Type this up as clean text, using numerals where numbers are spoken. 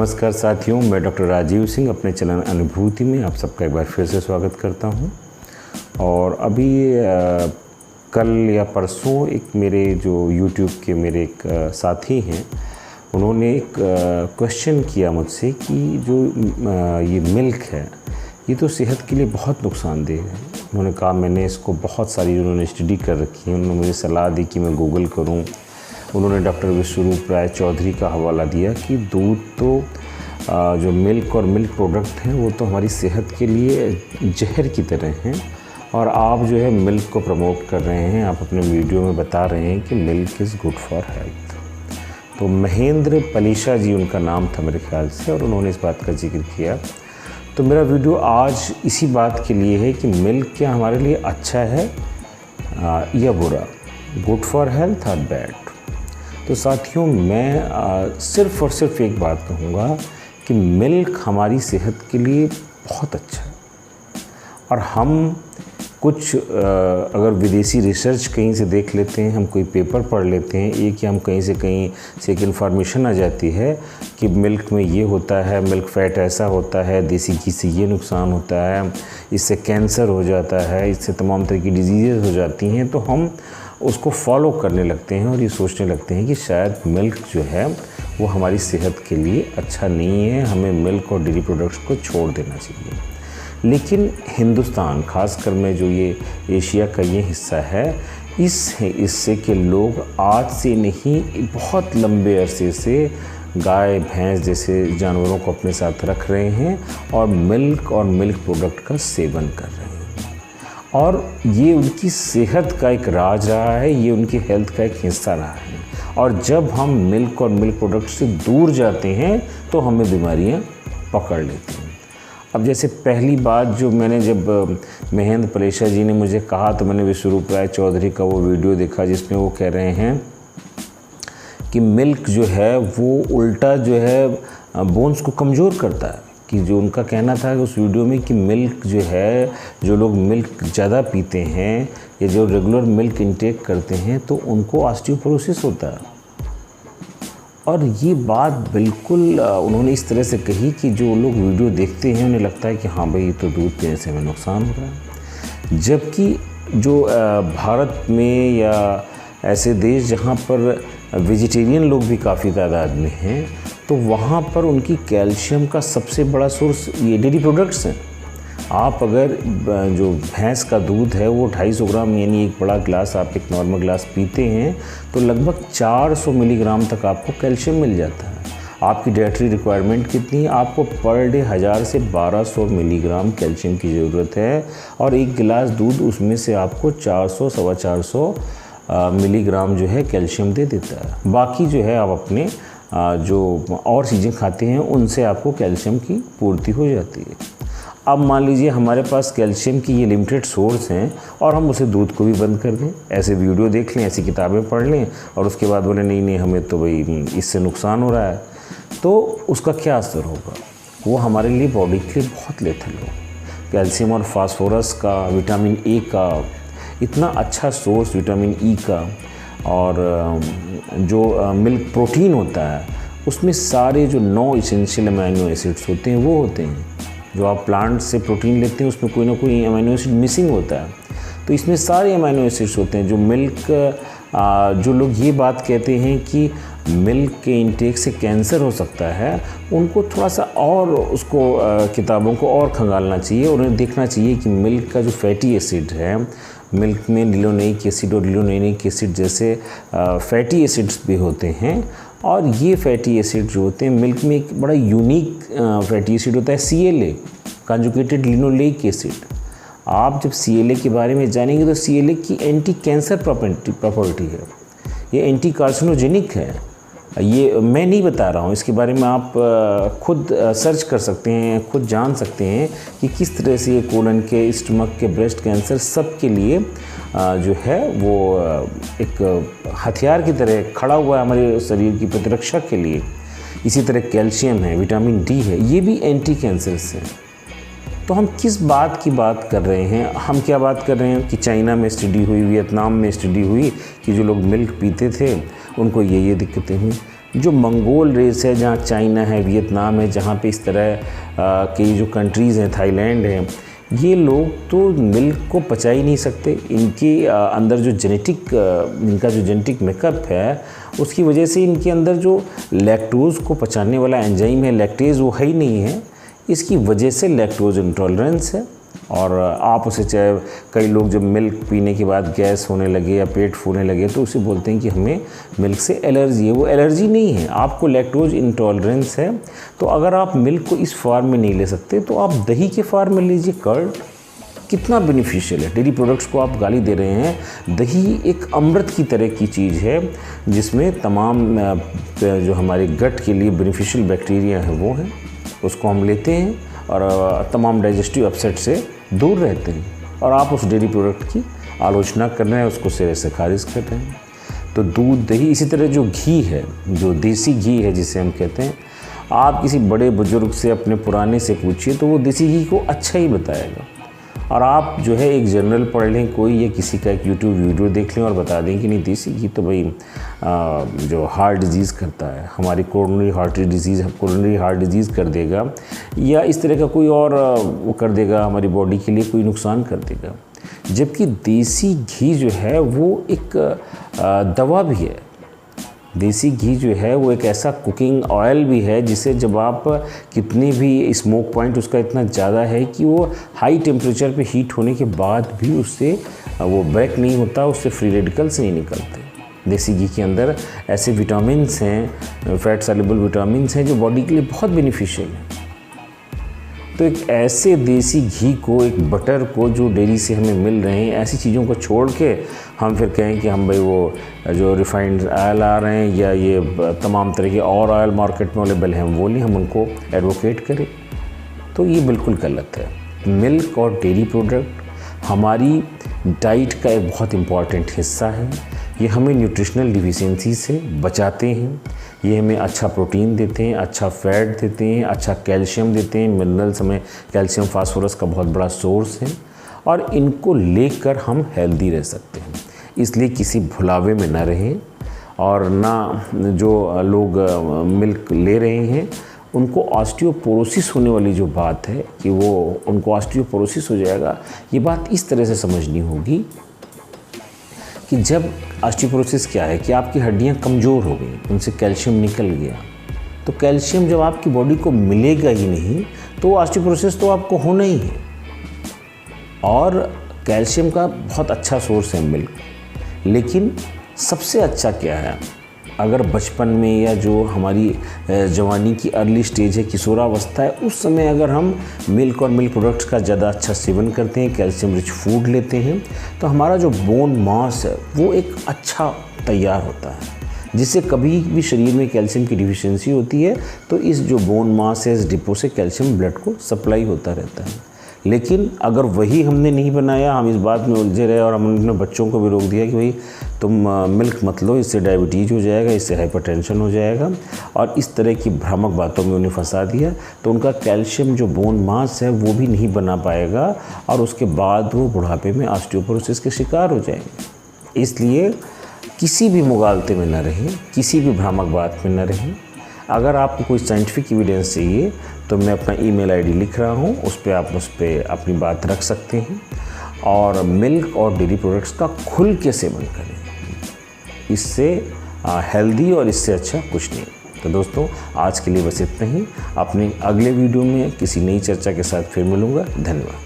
नमस्कार साथियों, मैं डॉक्टर राजीव सिंह अपने चैनल अनुभूति में आप सबका एक बार फिर से स्वागत करता हूं। और अभी कल या परसों एक मेरे जो YouTube के मेरे एक साथी हैं, उन्होंने एक क्वेश्चन किया मुझसे कि जो ये मिल्क है ये तो सेहत के लिए बहुत नुकसानदेह है। उन्होंने कहा, मैंने इसको बहुत सारी उन्होंने स्टडी कर रखी है, उन्होंने मुझे सलाह दी कि मैं गूगल करूं। उन्होंने डॉक्टर विश्वरूप राय चौधरी का हवाला दिया कि दूध तो जो मिल्क और मिल्क प्रोडक्ट हैं वो तो हमारी सेहत के लिए जहर की तरह हैं, और आप जो है मिल्क को प्रमोट कर रहे हैं, आप अपने वीडियो में बता रहे हैं कि milk is good for health. तो महेंद्र पलीशा जी उनका नाम था मेरे ख्याल से, और उन्होंने इस बात का जिक्र किया। तो मेरा वीडियो आज इसी बात के लिए है कि मिल्क क्या हमारे लिए अच्छा है या बुरा, गुड फॉर हेल्थ और बैड। तो साथियों, मैं सिर्फ़ और सिर्फ एक बात कहूँगा कि मिल्क हमारी सेहत के लिए बहुत अच्छा है। और हम कुछ अगर विदेशी रिसर्च कहीं से देख लेते हैं, हम कोई पेपर पढ़ लेते हैं, एक या हम कहीं से एक इन्फॉर्मेशन आ जाती है कि मिल्क में ये होता है, मिल्क फ़ैट ऐसा होता है, देसी घी से ये नुकसान होता है, इससे कैंसर हो जाता है, इससे तमाम तरह की डिजीज़ हो जाती हैं, तो हम उसको फॉलो करने लगते हैं और ये सोचने लगते हैं कि शायद मिल्क जो है वो हमारी सेहत के लिए अच्छा नहीं है, हमें मिल्क और डेयरी प्रोडक्ट्स को छोड़ देना चाहिए। लेकिन हिंदुस्तान, खासकर में जो ये एशिया का ये हिस्सा है, इस हिस्से के लोग आज से नहीं बहुत लंबे अरसे से गाय भैंस जैसे जानवरों को अपने साथ रख रहे हैं और मिल्क प्रोडक्ट का सेवन कर रहे हैं। और ये उनकी सेहत का एक राज रहा है, ये उनकी हेल्थ का एक हिस्सा रहा है। और जब हम मिल्क और मिल्क प्रोडक्ट से दूर जाते हैं तो हमें बीमारियां पकड़ लेती हैं। अब जैसे पहली बात जो मैंने जब महेंद्र पलेशा जी ने मुझे कहा, तो मैंने विश्वरूप राय चौधरी का वो वीडियो देखा जिसमें वो कह रहे हैं कि मिल्क जो है वो उल्टा जो है बोन्स को कमज़ोर करता है। कि जो उनका कहना था उस वीडियो में कि मिल्क जो है, जो लोग मिल्क ज़्यादा पीते हैं या जो रेगुलर मिल्क इंटेक करते हैं तो उनको ऑस्टियोपोरोसिस होता है। और ये बात बिल्कुल उन्होंने इस तरह से कही कि जो लोग वीडियो देखते हैं उन्हें लगता है कि हाँ भाई, तो दूध पीने से हमें नुकसान हो रहा है। जबकि जो भारत में या ऐसे देश जहाँ पर वेजिटेरियन लोग भी काफ़ी तादाद में हैं, तो वहाँ पर उनकी कैल्शियम का सबसे बड़ा सोर्स ये डेयरी प्रोडक्ट्स हैं। आप अगर जो भैंस का दूध है वो 250 ग्राम यानी एक बड़ा ग्लास आप एक नॉर्मल ग्लास पीते हैं तो लगभग 400 मिलीग्राम तक आपको कैल्शियम मिल जाता है। आपकी डाइटरी रिक्वायरमेंट कितनी है? आपको पर डे 1000 से 1200 मिलीग्राम कैल्शियम की ज़रूरत है, और एक गिलास दूध उसमें से आपको 400 सवा 400 मिलीग्राम जो है कैल्शियम दे देता है। बाकी जो है आप अपने जो और चीज़ें खाते हैं उनसे आपको कैल्शियम की पूर्ति हो जाती है। अब मान लीजिए हमारे पास कैल्शियम की ये लिमिटेड सोर्स हैं और हम उसे दूध को भी बंद कर दें, ऐसे वीडियो देख लें, ऐसी किताबें पढ़ लें और उसके बाद बोले नहीं हमें तो भाई इससे नुकसान हो रहा है, तो उसका क्या असर होगा? वो हमारे लिए बॉडी के लिए बहुत लेथल हो। कैल्शियम और फास्फोरस का, विटामिन ए का इतना अच्छा सोर्स, विटामिन ई का, और जो मिल्क प्रोटीन होता है उसमें सारे जो 9 इसेंशियल अमीनो एसिड्स होते हैं वो होते हैं। जो आप प्लांट से प्रोटीन लेते हैं उसमें कोई ना कोई अमीनो एसिड मिसिंग होता है, तो इसमें सारे अमीनो एसिड्स होते हैं। जो मिल्क जो लोग ये बात कहते हैं कि मिल्क के इंटेक से कैंसर हो सकता है, उनको थोड़ा सा और उसको किताबों को और खंगालना चाहिए। उन्हें देखना चाहिए कि मिल्क का जो फैटी एसिड है, मिल्क में लिनोलेनिक एसिड और लिनोलेनिक एसिड जैसे फैटी एसिड्स भी होते हैं, और ये फैटी एसिड जो होते हैं, मिल्क में एक बड़ा यूनिक फैटी एसिड होता है CLA, कंजुगेटेड लिनोलेइक एसिड। आप जब CLA के बारे में जानेंगे तो CLA की एंटी कैंसर प्रॉपर्टी है, ये एंटी कार्सिनोजेनिक है। ये मैं नहीं बता रहा हूँ, इसके बारे में आप खुद सर्च कर सकते हैं, खुद जान सकते हैं कि किस तरह से ये कोलन के, स्टमक के, ब्रेस्ट कैंसर सब के लिए जो है वो एक हथियार की तरह खड़ा हुआ है हमारे शरीर की प्रतिरक्षा के लिए। इसी तरह कैल्शियम है, विटामिन डी है, ये भी एंटी कैंसर्स हैं। तो हम किस बात की बात कर रहे हैं? हम क्या बात कर रहे हैं कि चाइना में स्टडी हुई, वियतनाम में स्टडी हुई कि जो लोग मिल्क पीते थे उनको ये दिक्कतें हुई। जो मंगोल रेस है, जहाँ चाइना है, वियतनाम है, जहाँ पे इस तरह के जो कंट्रीज़ हैं, थाईलैंड है, ये लोग तो मिल्क को पचा ही नहीं सकते। इनके अंदर जो इनका जो जेनेटिक मेकअप है, उसकी वजह से इनके अंदर जो लैक्टोज़ को पचाने वाला एंजाइम है, लैक्टेज़, वो है ही नहीं है। इसकी वजह से लैक्टोज इंटॉलरेंस है। और आप उसे चाहे, कई लोग जब मिल्क पीने के बाद गैस होने लगे या पेट फूलने लगे तो उसे बोलते हैं कि हमें मिल्क से एलर्जी है। वो एलर्जी नहीं है, आपको लैक्टोज इंटॉलरेंस है। तो अगर आप मिल्क को इस फॉर्म में नहीं ले सकते तो आप दही के फॉर्म में लीजिए। कर्ड कितना बेनिफिशियल है। डेयरी प्रोडक्ट्स को आप गाली दे रहे हैं। दही एक अमृत की तरह की चीज़ है, जिसमें तमाम जो हमारे गट के लिए बेनिफिशियल बैक्टीरिया हैं वो हैं, उसको हम लेते हैं और तमाम डाइजेस्टिव अपसेट से दूर रहते हैं। और आप उस डेयरी प्रोडक्ट की आलोचना कर रहे हैं, उसको सिरे से खारिज कर रहे हैं। तो दूध, दही, इसी तरह जो घी है, जो देसी घी है जिसे हम कहते हैं, आप किसी बड़े बुजुर्ग से, अपने पुराने से पूछिए तो वो देसी घी को अच्छा ही बताएगा। और आप जो है एक जनरल पढ़ लें कोई, या किसी का एक यूट्यूब वीडियो देख लें और बता दें कि नहीं देसी घी तो भाई जो हार्ट डिजीज़ करता है, हमारी कोरोनरी हार्ट डिजीज़ कर देगा, या इस तरह का कोई और वो कर देगा, हमारी बॉडी के लिए कोई नुकसान कर देगा। जबकि देसी घी जो है वो एक दवा भी है। देसी घी जो है वो एक ऐसा कुकिंग ऑयल भी है जिसे जब आप कितनी भी स्मोक पॉइंट उसका इतना ज़्यादा है कि वो हाई टेम्परेचर पे हीट होने के बाद भी उससे वो ब्रेक नहीं होता, उससे फ्री रेडिकल्स नहीं निकलते। देसी घी के अंदर ऐसे विटामिन्स हैं, फैट सॉल्युबल विटामिन्स हैं जो बॉडी के लिए बहुत बेनिफिशियल हैं। तो एक ऐसे देसी घी को, एक बटर को जो डेयरी से हमें मिल रहे हैं, ऐसी चीज़ों को छोड़ के हम फिर कहें कि हम भाई वो जो रिफाइंड ऑयल आ रहे हैं या ये तमाम तरह के और ऑयल मार्केट में अवेलेबल हैं वो नहीं, हम उनको एडवोकेट करें, तो ये बिल्कुल गलत है। मिल्क और डेयरी प्रोडक्ट हमारी डाइट का एक बहुत इम्पॉर्टेंट हिस्सा है। ये हमें न्यूट्रिशनल डिफिशिएंसी से बचाते हैं। ये हमें अच्छा प्रोटीन देते हैं, अच्छा फैट देते हैं, अच्छा कैल्शियम देते हैं। मिनरल्स हमें कैल्शियम, फास्फोरस का बहुत बड़ा सोर्स है और इनको लेकर हम हेल्दी रह सकते हैं। इसलिए किसी भुलावे में ना रहें और ना जो लोग मिल्क ले रहे हैं उनको ऑस्टियोपोरोसिस होने वाली जो बात है कि वो उनको ऑस्टियोपोरोसिस हो जाएगा, ये बात इस तरह से समझनी होगी कि जब ऑस्टियोपोरोसिस क्या है कि आपकी हड्डियां कमज़ोर हो गई, उनसे कैल्शियम निकल गया, तो कैल्शियम जब आपकी बॉडी को मिलेगा ही नहीं तो ऑस्टियोपोरोसिस तो आपको होना ही है। और कैल्शियम का बहुत अच्छा सोर्स है मिल्क। लेकिन सबसे अच्छा क्या है, अगर बचपन में या जो हमारी जवानी की अर्ली स्टेज है, किशोरावस्था है, उस समय अगर हम मिल्क और मिल्क प्रोडक्ट्स का ज़्यादा अच्छा सेवन करते हैं, कैल्शियम रिच फूड लेते हैं, तो हमारा जो बोन मास है वो एक अच्छा तैयार होता है, जिससे कभी भी शरीर में कैल्शियम की डिफिशिएंसी होती है तो इस जो बोन मास है, इस डिपो से कैल्शियम ब्लड को सप्लाई होता रहता है। लेकिन अगर वही हमने नहीं बनाया, हम इस बात में उलझे रहे और हमने अपने बच्चों को भी रोक दिया कि भाई तुम मिल्क मत लो, इससे डायबिटीज़ हो जाएगा, इससे हाइपरटेंशन हो जाएगा, और इस तरह की भ्रामक बातों में उन्हें फंसा दिया, तो उनका कैल्शियम जो बोन मास है वो भी नहीं बना पाएगा और उसके बाद वो बुढ़ापे में ऑस्टियोपोरोसिस के शिकार हो जाएंगे। इसलिए किसी भी मुगालते में न रहें, किसी भी भ्रामक बात में न रहें। अगर आपको कोई साइंटिफिक एविडेंस चाहिए तो मैं अपना ईमेल आईडी लिख रहा हूँ, उस पर अपनी बात रख सकते हैं। और मिल्क और डेयरी प्रोडक्ट्स का खुल के सेवन करें, इससे हेल्दी और इससे अच्छा कुछ नहीं। तो दोस्तों आज के लिए बस इतना ही। अपने अगले वीडियो में किसी नई चर्चा के साथ फिर मिलूँगा। धन्यवाद।